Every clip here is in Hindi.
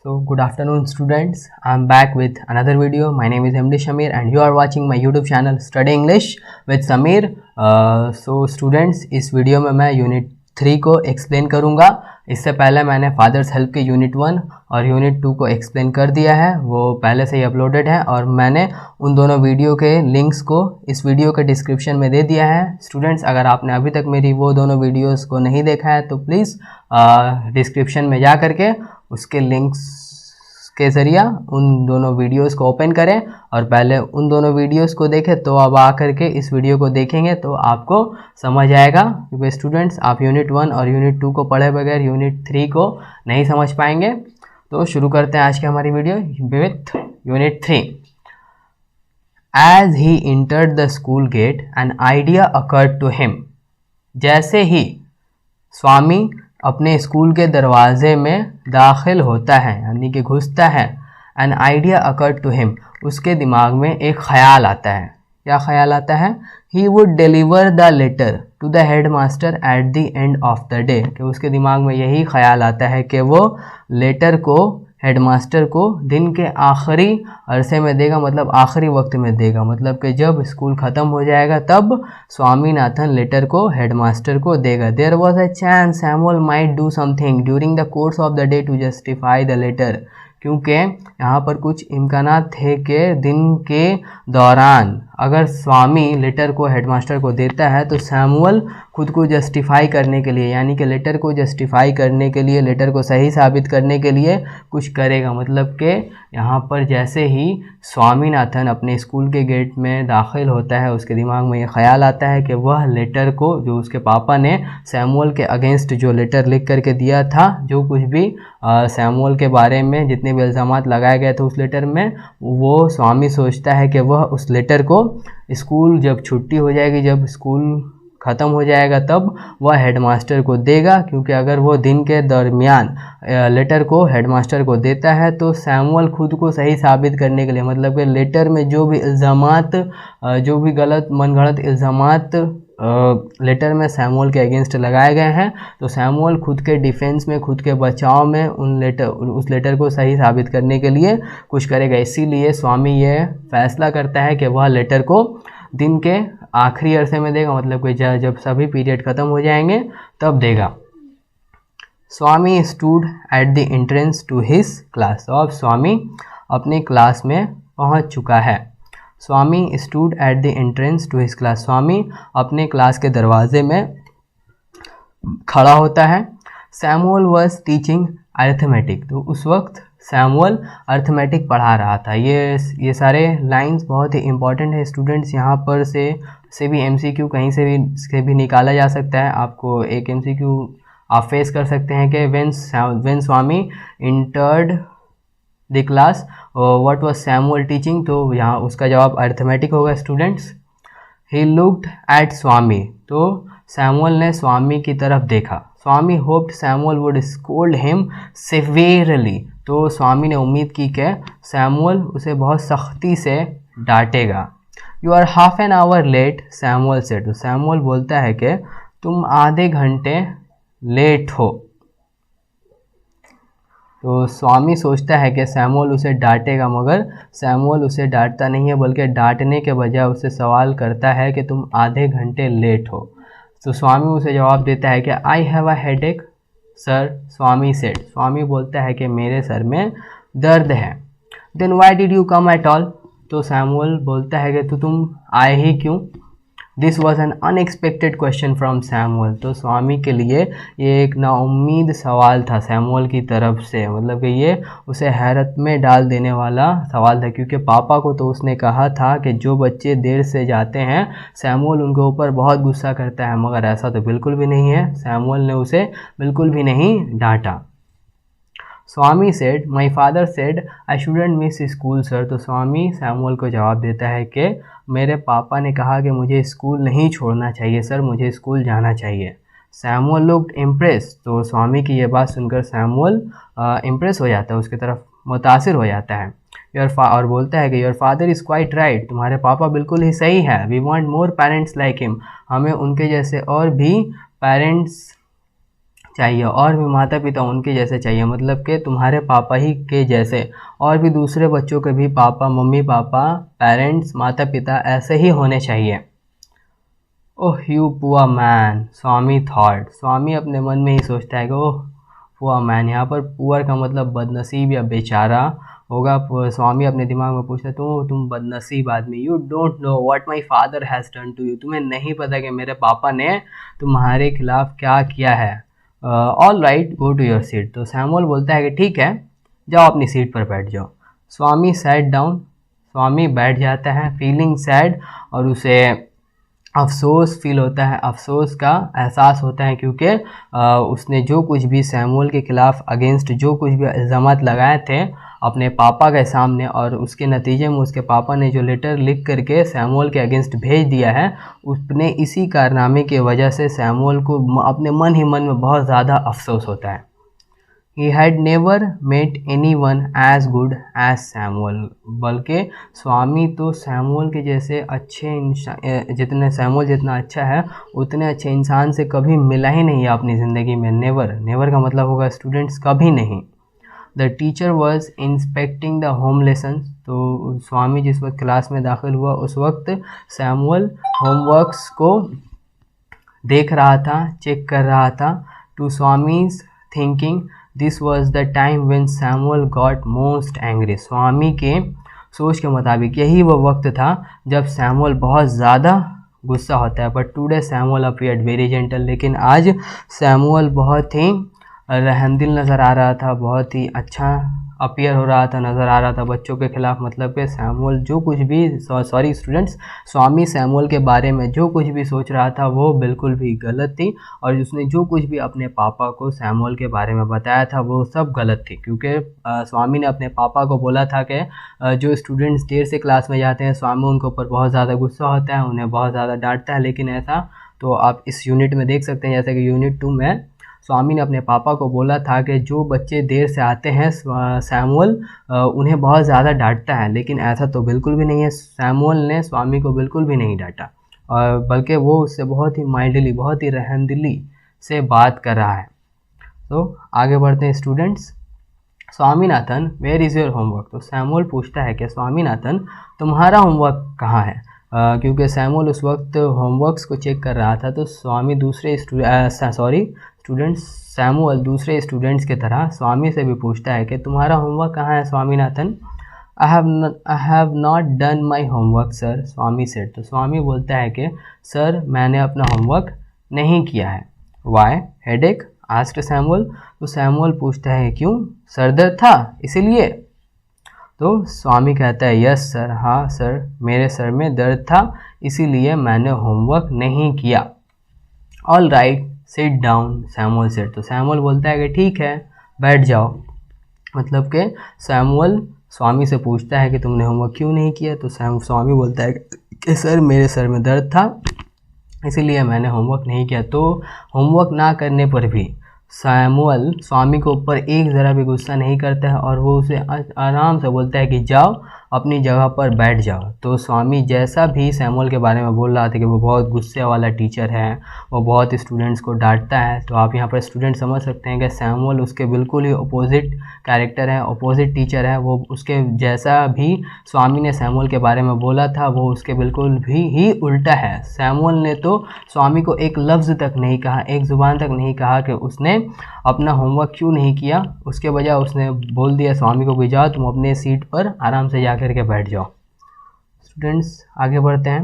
So good afternoon students, I'm back with another video. My name is MD Shamir and you are watching my YouTube channel Study English with Samir. So students, इस वीडियो में मैं यूनिट 3 को एक्सप्लेन करूँगा. इससे पहले मैंने फादर्स हेल्प के यूनिट 1 और यूनिट 2 को एक्सप्लेन कर दिया है, वो पहले से ही अपलोडेड है और मैंने उन दोनों वीडियो के लिंक्स को इस वीडियो के डिस्क्रिप्शन में दे दिया है. स्टूडेंट्स, अगर आपने अभी तक मेरी वो दोनों वीडियोस को नहीं देखा है तो प्लीज़ डिस्क्रिप्शन में जा करके उसके लिंक्स के ज़रिए उन दोनों वीडियोस को ओपन करें और पहले उन दोनों वीडियोस को देखें, तो अब आकर के इस वीडियो को देखेंगे तो आपको समझ आएगा. क्योंकि स्टूडेंट्स, आप यूनिट 1 और यूनिट 2 को पढ़े बगैर यूनिट 3 को नहीं समझ पाएंगे. तो शुरू करते हैं आज की हमारी video with unit 3. As he entered the school gate an idea occurred to him. जैसे ही स्वामी अपने स्कूल के दरवाजे में दाखिल होता है यानी कि घुसता है, an idea occurred to him, उसके दिमाग में एक ख़याल आता है. क्या ख़याल आता है? He would deliver the letter to the head master at the end of the day. कि उसके दिमाग में यही ख़याल आता है कि वो लेटर को हेडमास्टर को दिन के आखिरी अरसे में देगा, मतलब आखिरी वक्त में देगा, मतलब कि जब स्कूल ख़त्म हो जाएगा तब स्वामीनाथन लेटर को हेडमास्टर को देगा. There was a chance Samuel might do something during the course of the day to justify the letter. क्योंकि यहाँ पर कुछ इम्कानात थे कि दिन के दौरान अगर स्वामी लेटर को हेडमास्टर को देता है तो सैमुअल खुद को जस्टिफाई करने के लिए, यानी कि लेटर को जस्टिफाई करने के लिए, लेटर को सही साबित करने के लिए कुछ करेगा. मतलब कि यहाँ पर जैसे ही स्वामीनाथन अपने स्कूल के गेट में दाखिल होता है, उसके दिमाग में ये ख्याल आता है कि वह लेटर को, जो उसके पापा ने सैमुअल के अगेंस्ट जो लेटर लिख करके दिया था, जो कुछ भी सैमुअल के बारे में जितने भी इल्ज़ामात लगाए गए थे उस लेटर में, वो स्वामी सोचता है कि वह उस लेटर को स्कूल जब छुट्टी हो जाएगी, जब स्कूल ख़त्म हो जाएगा तब वह हेडमास्टर को देगा. क्योंकि अगर वो दिन के दरमियान लेटर को हेडमास्टर को देता है तो सैमुअल खुद को सही साबित करने के लिए, मतलब कि लेटर में जो भी इल्ज़ामात, जो भी गलत मनगढ़ंत इल्ज़ामात लेटर में सैमुअल के अगेंस्ट लगाए गए हैं, तो सैमुअल खुद के डिफेंस में, खुद के बचाव में उस लेटर को सही साबित करने के लिए कुछ करेगा. इसीलिए स्वामी ये फैसला करता है कि वह लेटर को दिन के आखिरी अरसे में देगा, मतलब कि जब सभी पीरियड ख़त्म हो जाएंगे तब देगा. Swami stood at the entrance to his class. तो अब स्वामी अपने क्लास में पहुंच चुका है. Swami stood at the entrance to his class. Swami अपने क्लास के दरवाजे में खड़ा होता है. Samuel was teaching arithmetic. तो उस वक्त सैमुअल अर्थमेटिक पढ़ा रहा था. ये सारे लाइंस बहुत ही इंपॉर्टेंट है स्टूडेंट्स. यहाँ पर से भी एमसीक्यू कहीं से भी निकाला जा सकता है. आपको एक एमसीक्यू आप फेस कर सकते हैं कि when Swami entered the class what was Samuel teaching. तो यहाँ उसका जवाब अर्थमेटिक होगा students. He looked at Swami. तो सैमुअल ने स्वामी की तरफ देखा. Swami hoped Samuel would scold him severely. तो स्वामी ने उम्मीद की कि सैमुअल उसे बहुत सख्ती से डांटेगा. You are half an hour late, Samuel said. तो सैमुअल बोलता है कि तुम आधे घंटे लेट हो. तो स्वामी सोचता है कि सैमुअल उसे डांटेगा, मगर सैमुअल उसे डांटता नहीं है, बल्कि डांटने के बजाय उससे सवाल करता है कि तुम आधे घंटे लेट हो. तो स्वामी उसे जवाब देता है कि I have a headache sir, Swami said. Swami बोलता है कि मेरे सर में दर्द है. Then why did you come at all. तो सैमुअल बोलता है कि तुम आए ही क्यों. This was an unexpected question from Samuel. तो स्वामी के लिए ये एक नाउम्मीद सवाल था सैमुअल की तरफ से, मतलब कि ये उसे हैरत में डाल देने वाला सवाल था. क्योंकि पापा को तो उसने कहा था कि जो बच्चे देर से जाते हैं सैमुअल उनके ऊपर बहुत गुस्सा करता है, मगर ऐसा तो बिल्कुल भी नहीं है. सैमुअल ने उसे बिल्कुल भी नहीं डांटा. Swami said my father said I shouldn't miss school sir. तो स्वामी सैमुअल को जवाब देता है कि मेरे पापा ने कहा कि मुझे स्कूल नहीं छोड़ना चाहिए सर, मुझे स्कूल जाना चाहिए. Samuel looked impress. तो स्वामी की ये बात सुनकर सैमुअल इम्प्रेस हो जाता है, उसकी तरफ मुतासिर हो जाता है. और बोलता है कि your father is quite right. तुम्हारे पापा बिल्कुल ही सही है. We want more parents like him. हमें उनके जैसे और भी पेरेंट्स चाहिए और भी माता पिता उनके जैसे चाहिए, मतलब कि तुम्हारे पापा ही के जैसे और भी दूसरे बच्चों के भी पापा, मम्मी पापा, पेरेंट्स, माता पिता ऐसे ही होने चाहिए। Oh you poor man, Swami thought, Swami अपने मन में ही सोचता है कि ओह पुअर मैन, यहाँ पर पुअर का मतलब बदनसीब या बेचारा होगा। स्वामी अपने दिमाग में पूछता है तुम बदनसीब आदमी, you don't know what my father has done to you, तुम्हें नहीं पता कि मेरे पापा ने तुम्हारे खिलाफ क्या किया है। All right go to your seat, तो सैमुअल बोलता है कि ठीक है जाओ अपनी सीट पर बैठ जाओ। स्वामी सैट डाउन, स्वामी बैठ जाता है फीलिंग सैड, और उसे अफ़सोस फील होता है, अफ़सोस का एहसास होता है, क्योंकि उसने जो कुछ भी सैमुअल के ख़िलाफ़ अगेंस्ट जो कुछ भी इल्ज़ामात लगाए थे अपने पापा के सामने, और उसके नतीजे में उसके पापा ने जो लेटर लिख करके सैमुअल के अगेंस्ट भेज दिया है, उसने इसी कारनामे की वजह से सैमुअल को अपने मन ही मन में बहुत ज़्यादा अफसोस होता है। He had never met anyone as good as Samuel, बल्कि स्वामी तो सैमुअल के जैसे जितने सैमुअल जितना अच्छा है उतने अच्छे इंसान से कभी मिला ही नहीं है अपनी ज़िंदगी में। नेवर, नेवर का मतलब होगा स्टूडेंट्स कभी नहीं। The teacher was inspecting the home lessons, तो स्वामी जिस वक्त क्लास में दाखिल हुआ उस वक्त सैमुअल होमवर्क्स को देख रहा था, चेक कर रहा था। To Swami's thinking this was the time when Samuel got most angry, Swami के सोच के मुताबिक यही वो वक्त था जब सैमुअल बहुत ज़्यादा गुस्सा होता है। But today Samuel appeared very gentle, लेकिन आज सैमुअल बहुत ही रहमदिल नज़र आ रहा था, बहुत ही अच्छा अपीयर हो रहा था, नज़र आ रहा था बच्चों के ख़िलाफ़। मतलब कि सैमुअल जो कुछ भी सॉरी स्टूडेंट्स, स्वामी सैमुअल के बारे में जो कुछ भी सोच रहा था वो बिल्कुल भी गलत थी, और उसने जो कुछ भी अपने पापा को सैमुअल के बारे में बताया था वो सब गलत थी। क्योंकि स्वामी ने अपने पापा को बोला था कि जो स्टूडेंट्स देर से क्लास में जाते हैं स्वामी उनके ऊपर बहुत ज़्यादा गुस्सा होता है, उन्हें बहुत ज़्यादा डांटता है। लेकिन ऐसा तो आप इस यूनिट में देख सकते हैं, जैसे कि यूनिट 2 में स्वामी ने अपने पापा को बोला था कि जो बच्चे देर से आते हैं सैमुअल उन्हें बहुत ज़्यादा डांटता है, लेकिन ऐसा तो बिल्कुल भी नहीं है। सैमुअल ने स्वामी को बिल्कुल भी नहीं डांटा, और बल्कि वो उससे बहुत ही माइल्डली, बहुत ही रहमदिली से बात कर रहा है। तो आगे बढ़ते हैं students. Swaminathan where is your homework, तो सैमुअल पूछता है कि स्वामीनाथन तुम्हारा होमवर्क कहाँ है। क्योंकि सैमुअल उस वक्त होमवर्क्स को चेक कर रहा था, तो सैमुअल दूसरे स्टूडेंट्स की तरह स्वामी से भी पूछता है कि तुम्हारा होमवर्क कहाँ है Swaminathan. I have not done my homework sir, Swami said, तो स्वामी बोलता है कि सर मैंने अपना होमवर्क नहीं किया है। वाई हेडेक आस्क्ड सैमुअल, तो सैमुअल पूछता है क्यों, सर दर्द था इसीलिए। तो स्वामी कहता है यस सर, हाँ सर मेरे सर में दर्द था इसीलिए मैंने होमवर्क नहीं किया। All right sit down Samuel said, तो सैमुअल बोलता है कि ठीक है बैठ जाओ। मतलब कि सैमुअल स्वामी से पूछता है कि तुमने होमवर्क क्यों नहीं किया, तो स्वामी बोलता है कि सर मेरे सर में दर्द था इसीलिए मैंने होमवर्क नहीं किया। तो होमवर्क ना करने पर भी सैमुअल स्वामी के ऊपर एक ज़रा भी गुस्सा नहीं करता है, और वो उसे आराम से बोलता है कि जाओ अपनी जगह पर बैठ जाओ। तो स्वामी जैसा भी सैमुअल के बारे में बोल रहा था कि वो बहुत गुस्से वाला टीचर है, वो बहुत स्टूडेंट्स को डांटता है, तो आप यहाँ पर स्टूडेंट समझ सकते हैं कि सैमुअल उसके बिल्कुल ही अपोजिट कैरेक्टर है, अपोजिट टीचर है। वो उसके जैसा भी स्वामी ने सैमुअल के बारे में बोला था वो उसके बिल्कुल भी ही उल्टा है। सैमुअल ने तो स्वामी को एक लफ्ज़ तक नहीं कहा, एक ज़ुबान तक नहीं कहा कि उसने अपना होमवर्क क्यों नहीं किया, उसके बजाय उसने बोल दिया स्वामी को कि जाओ तुम अपने सीट पर आराम से जा कर के बैठ जाओ। स्टूडेंट्स आगे बढ़ते हैं।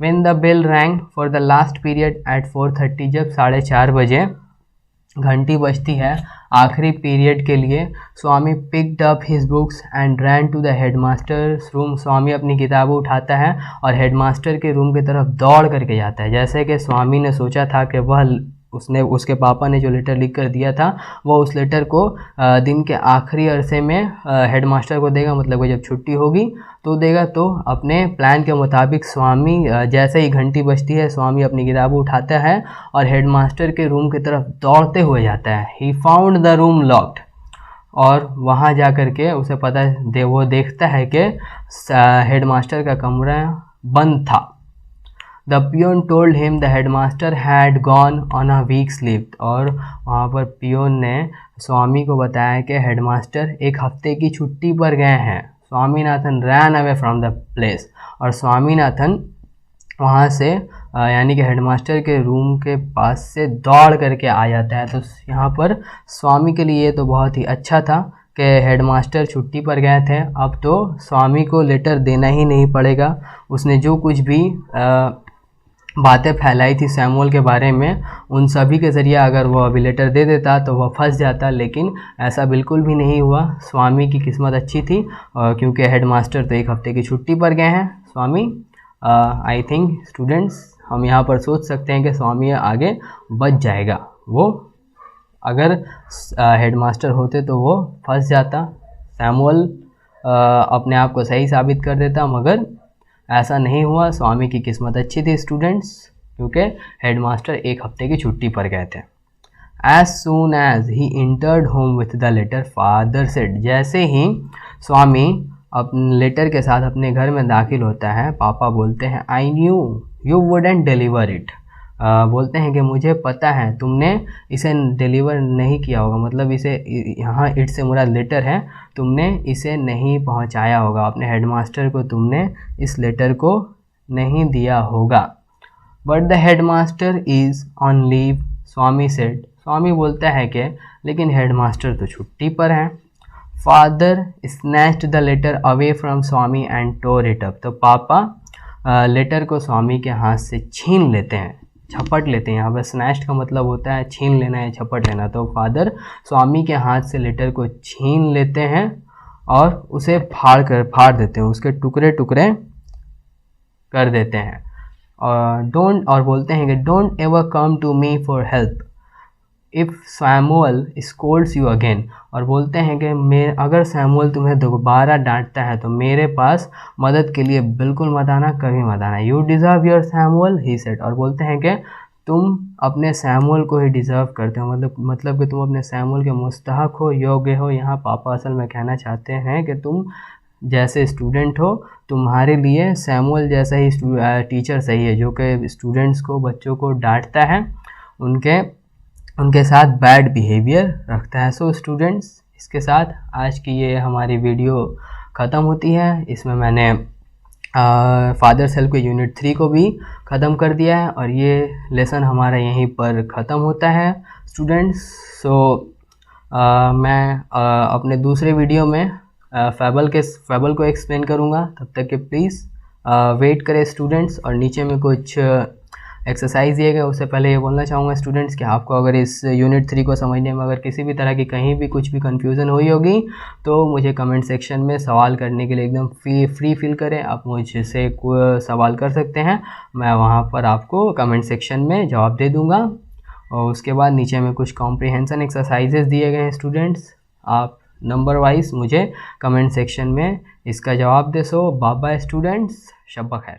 When the bell rang for the last period at 4:30, जब 4:30 बजे घंटी बजती है आखिरी पीरियड के लिए, Swami picked up his books and ran to the headmaster's room, Swami अपनी किताबें उठाता है और हेडमास्टर के रूम की तरफ दौड़ करके जाता है। जैसे कि स्वामी ने सोचा था कि उसके पापा ने जो लेटर लिख कर दिया था वो उस लेटर को दिन के आखिरी अरसे में हेडमास्टर को देगा, मतलब जब छुट्टी होगी तो देगा। तो अपने प्लान के मुताबिक स्वामी जैसे ही घंटी बजती है स्वामी अपनी किताबें उठाता है और हेडमास्टर के रूम की तरफ दौड़ते हुए जाता है। He found the room locked, और वहाँ जा कर के उसे वो देखता है कि हेडमास्टर का कमरा बंद था। The peon told him the headmaster had gone on a week's leave, और वहाँ पर पियोन ने स्वामी को बताया कि हेडमास्टर एक हफ्ते की छुट्टी पर गए हैं। Swaminathan ran away from the place, और स्वामीनाथन वहाँ से यानी कि हेडमास्टर के रूम के पास से दौड़ करके आ जाता है। तो यहाँ पर स्वामी के लिए तो बहुत ही अच्छा था कि हेडमास्टर छुट्टी पर गए थे, अब तो स्वामी को लेटर देना ही नहीं पड़ेगा। उसने जो कुछ भी बातें फैलाई थी सैमुअल के बारे में, उन सभी के ज़रिए अगर वो अभी लेटर दे देता तो वह फंस जाता, लेकिन ऐसा बिल्कुल भी नहीं हुआ। स्वामी की किस्मत अच्छी थी क्योंकि हेडमास्टर तो एक हफ्ते की छुट्टी पर गए हैं। स्वामी आई थिंक स्टूडेंट्स हम यहाँ पर सोच सकते हैं कि स्वामी आगे बच जाएगा। वो अगर हेडमास्टर होते तो वो फंस जाता, सैमुअल अपने आप को सही साबित कर देता, मगर ऐसा नहीं हुआ। स्वामी की किस्मत अच्छी थी स्टूडेंट्स, क्योंकि हेडमास्टर एक हफ्ते की छुट्टी पर गए थे। As soon as he entered home with the letter, father said, जैसे ही स्वामी अपने लेटर के साथ अपने घर में दाखिल होता है, पापा बोलते हैं I knew you wouldn't deliver it, बोलते हैं कि मुझे पता है तुमने इसे डिलीवर नहीं किया होगा, मतलब इसे यहाँ इट से मुराद लेटर है, तुमने इसे नहीं पहुँचाया होगा, अपने हेडमास्टर को तुमने इस लेटर को नहीं दिया होगा। But the headmaster is on leave, Swami said, Swami बोलता है कि लेकिन हेडमास्टर तो छुट्टी पर हैं। Father snatched the letter away from Swami and tore it up, तो पापा लेटर को स्वामी के हाथ से छीन लेते हैं, झपट लेते हैं। यहाँ पर स्नैच्ड का मतलब होता है छीन लेना या झपट लेना, तो फादर स्वामी के हाथ से लेटर को छीन लेते हैं और उसे फाड़ देते हैं, उसके टुकड़े टुकड़े कर देते हैं। और बोलते हैं कि don't ever come to me for help if Samuel scolds you again, और बोलते हैं कि अगर सैमुअल तुम्हें दोबारा डांटता है तो मेरे पास मदद के लिए बिल्कुल मत आना, कभी मत आना। You deserve your Samuel he said, और बोलते हैं कि तुम अपने सैमुअल को ही डिज़र्व करते हो, मतलब कि तुम अपने सैमुअल के मुस्तहक हो, योग्य हो। यहाँ पापा असल में कहना चाहते हैं कि तुम जैसे स्टूडेंट हो, तुम्हारे लिए सैमुअल जैसा ही टीचर सही है, जो कि स्टूडेंट्स को, बच्चों को डांटता है, उनके साथ बैड बिहेवियर रखता है। सो स्टूडेंट्स, इसके साथ आज की ये हमारी वीडियो ख़त्म होती है। इसमें मैंने फादर्स हेल्प के यूनिट 3 को भी ख़त्म कर दिया है और ये लेसन हमारा यहीं पर ख़त्म होता है स्टूडेंट्स। सो मैं अपने दूसरे वीडियो में फैबल को एक्सप्लेन करूँगा, तब तक के प्लीज़ वेट करें स्टूडेंट्स। और नीचे में कुछ एक्सरसाइज दिए गए, उससे पहले ये बोलना चाहूँगा स्टूडेंट्स कि आपको अगर इस यूनिट 3 को समझने में अगर किसी भी तरह की कहीं भी कुछ भी कन्फ्यूज़न हुई होगी तो मुझे कमेंट सेक्शन में सवाल करने के लिए एकदम फ्री फील करें। आप मुझसे सवाल कर सकते हैं, मैं वहाँ पर आपको कमेंट सेक्शन में जवाब दे दूँगा। और उसके बाद नीचे में कुछ कॉम्प्रिहेंशन एक्सरसाइजेस दिए गए हैं स्टूडेंट्स, आप नंबर वाइज मुझे कमेंट सेक्शन में इसका जवाब दे। सो बाय बाय स्टूडेंट्स, शब्बा खैर।